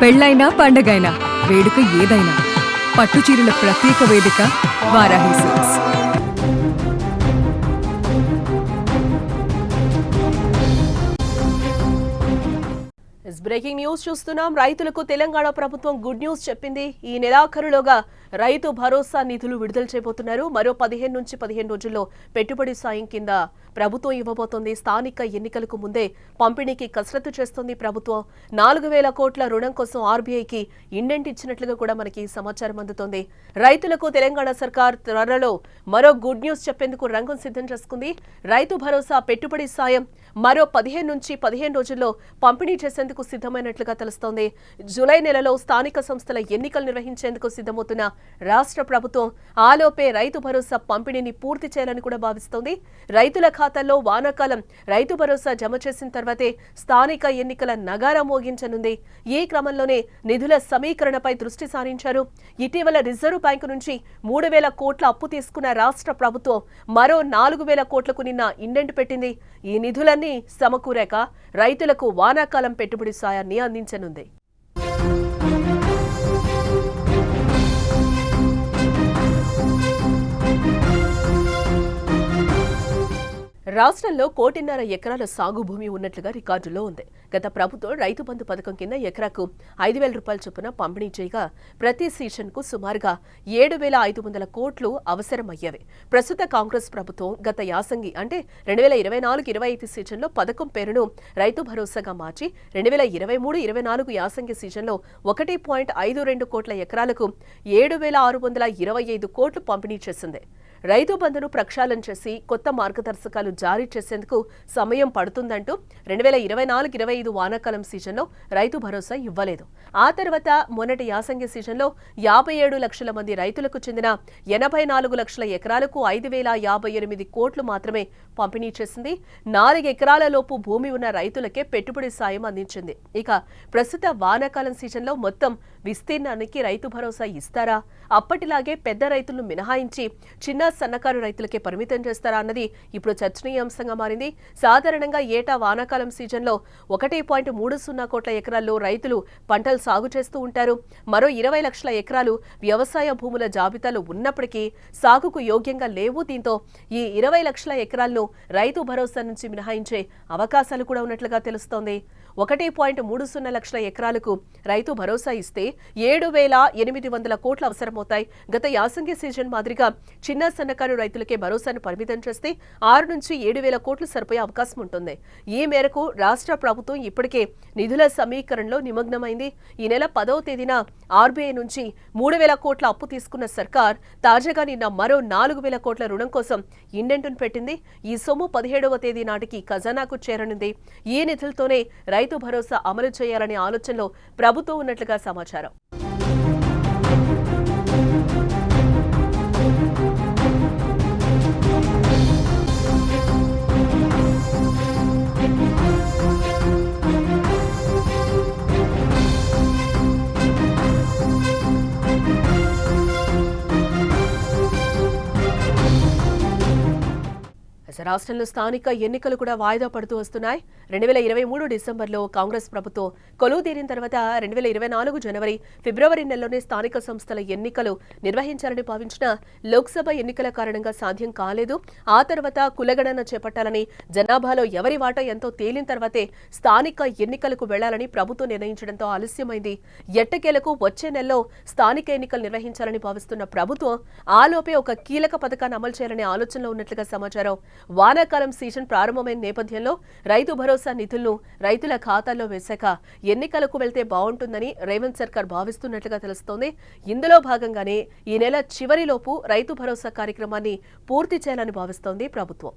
పెళ్లైనా పండగైనా వేడుక ఏదైనా పట్టుచీరల ప్రత్యేక వేదిక వారాహి సిల్క్స్. బ్రేకింగ్ న్యూస్ చూస్తున్నాం. రైతులకు తెలంగాణ ప్రభుత్వం గుడ్ న్యూస్ చెప్పింది. ఈ నెలాఖరులోగా రైతు భరోసా నిధులు విడుదల చేయబోతున్నారు. మరో 15 నుంచి 15 రోజుల్లో పెట్టుబడి సాయం కింద ప్రభుత్వం ఇవ్వబోతోంది. స్థానిక ఎన్నికలకు ముందే పంపిణీకి కసరత్తు చేస్తోంది ప్రభుత్వం. 4,000 కోట్ల రుణం కోసం ఆర్బీఐకి ఇండెంట్ ఇచ్చినట్లుగా కూడా మనకి సమాచారం అందుతోంది. రైతులకు తెలంగాణ సర్కార్ త్వరలో మరో గుడ్ న్యూస్ చెప్పేందుకు రంగం సిద్ధం చేసుకుంది. రైతు భరోసా పెట్టుబడి సాయం మరో 15 నుంచి 15 రోజుల్లో పంపిణీ చేసేందుకు సిద్ధమైనట్లుగా తెలుస్తోంది. జూలై నెలలో స్థానిక సంస్థల ఎన్నికలు నిర్వహించేందుకు సిద్ధమవుతున్న రాష్ట్ర ప్రభుత్వం ఆలోపే రైతు భరోసా పంపిణీని పూర్తి చేయాలని కూడా భావిస్తోంది. రైతుల ఖాతాల్లో వానాకాలం రైతు భరోసా జమ చేసిన తర్వాతే స్థానిక ఎన్నికల నగారా మోగించనుంది. ఈ క్రమంలోనే నిధుల సమీకరణపై దృష్టి సారించారు. ఇటీవల రిజర్వ్ బ్యాంకు నుంచి 3,000 కోట్ల అప్పు తీసుకున్న రాష్ట్ర ప్రభుత్వం మరో 4,000 కోట్లకు నిన్న ఇండెంట్ పెట్టింది. ఈ నిధులన్నీ సమకూరాక రైతులకు వానాకాలం పెట్టుబడి సాయాన్ని అందించనుంది. రాష్ట్రంలో 1.5 ఎకరాల సాగు భూమి ఉన్నట్లుగా రికార్డులో ఉంది. గత ప్రభుత్వం రైతు బంధు పథకం కింద ఎకరాకు 5,000 రూపాయల చొప్పున పంపిణీ చేయగా ప్రతి సీజన్కు సుమారుగా 7,500 కోట్లు అవసరమయ్యేవి. ప్రస్తుత కాంగ్రెస్ ప్రభుత్వం గత యాసంగి అంటే 2024-25 సీజన్లో పథకం పేరును రైతు భరోసాగా మార్చి 2023-24 యాసంగి సీజన్లో 1.52 కోట్ల ఎకరాలకు 7,625 కోట్లు పంపిణీ చేసింది. రైతు బంధును ప్రక్షాళన చేసి కొత్త మార్గదర్శకాలు జారీ చేసేందుకు సమయం పడుతుందంటూ 2024-25 వానాకాలం సీజన్లో రైతు భరోసా ఇవ్వలేదు. ఆ తర్వాత మొన్నటి యాసంగి సీజన్లో 57 లక్షల మంది రైతులకు చెందిన 84 లక్షల ఎకరాలకు 5,058 కోట్లు మాత్రమే పంపిణీ చేసింది. 4 ఎకరాల లోపు భూమి ఉన్న రైతులకే పెట్టుబడి సాయం అందించింది. ఇక ప్రస్తుత వానాకాలం సీజన్లో మొత్తం విస్తీర్ణానికి రైతు భరోసా ఇస్తారా, అప్పటిలాగే పెద్ద రైతులను మినహాయించి చిన్న సన్నకారు రైతులకే పరిమితం చేస్తారా అన్నది ఇప్పుడు చర్చనీయాంశంగా మారింది. సాధారణంగా ఏటా వానాకాలం సీజన్లో 1.30 కోట్ల ఎకరాల్లో రైతులు పంటలు సాగు చేస్తూ ఉంటారు. మరో 20 లక్షల ఎకరాలు వ్యవసాయ భూముల జాబితాలో ఉన్నప్పటికీ సాగుకు యోగ్యంగా లేవు. దీంతో ఈ 20 లక్షల ఎకరాలను రైతు భరోసా నుంచి మినహాయించే అవకాశాలు కూడా ఉన్నట్లుగా తెలుస్తోంది. 1.30 లక్షల ఎకరాలకు రైతు భరోసా ఇస్తే 7,800 కోట్లు అవసరమవుతాయి. గత యాసంగి సీజన్ మాదిరిగా చిన్న సన్నకారు రైతులకే భరోసాను పరిమితం చేస్తే 6 నుంచి 7,000 కోట్లు సరిపోయే అవకాశం ఉంటుంది. ఈ మేరకు రాష్ట్ర ప్రభుత్వం ఇప్పటికే నిధుల సమీకరణలో నిమగ్నమైంది. ఈ నెల 10వ తేదీన ఆర్బీఐ నుంచి 3,000 కోట్ల అప్పు తీసుకున్న సర్కార్ తాజాగా నిన్న మరో 4,000 కోట్ల రుణం కోసం ఇండెంట్ను పెట్టింది. ఈ సొమ్ము 17వ తేదీ నాటికి ఖజానాకు చేరనుంది. ఈ నిధులతోనే రైతు భరోసా అమలు చేయాలనే ఆలోచనలో ప్రభుత్వం ఉన్నట్లుగా సమాచారం. రాష్ట్రంలో స్థానిక ఎన్నికలు కూడా వాయిదా పడుతూ వస్తున్నాయి. 2023 డిసెంబర్లో కాంగ్రెస్ ప్రభుత్వం కొలువు తీరిన తర్వాత 2024 జనవరి, ఫిబ్రవరి నెలలోనే స్థానిక సంస్థల ఎన్నికలు నిర్వహించాలని భావించిన లోక్సభ ఎన్నికల కారణంగా సాధ్యం కాలేదు. ఆ తర్వాత కులగణన చేపట్టాలని, జనాభాలో ఎవరి వాటా ఎంతో తేలిన తర్వాతే స్థానిక ఎన్నికలకు వెళ్లాలని ప్రభుత్వం నిర్ణయించడంతో ఆలస్యమైంది. ఎట్టకేలకు వచ్చే నెలలో స్థానిక ఎన్నికలు నిర్వహించాలని భావిస్తున్న ప్రభుత్వం ఆలోపే ఒక కీలక పథకాన్ని అమలు చేయాలనే ఆలోచనలో ఉన్నట్లుగా సమాచారం. వానాకాలం సీజన్ ప్రారంభమైన నేపథ్యంలో రైతు భరోసా నిధులను రైతుల ఖాతాల్లో వేశాక ఎన్నికలకు వెళ్తే బాగుంటుందని రేవంత్ సర్కార్ భావిస్తున్నట్లుగా తెలుస్తోంది. ఇందులో భాగంగానే ఈ నెల చివరిలోపు రైతు భరోసా కార్యక్రమాన్ని పూర్తి చేయాలని భావిస్తోంది ప్రభుత్వం.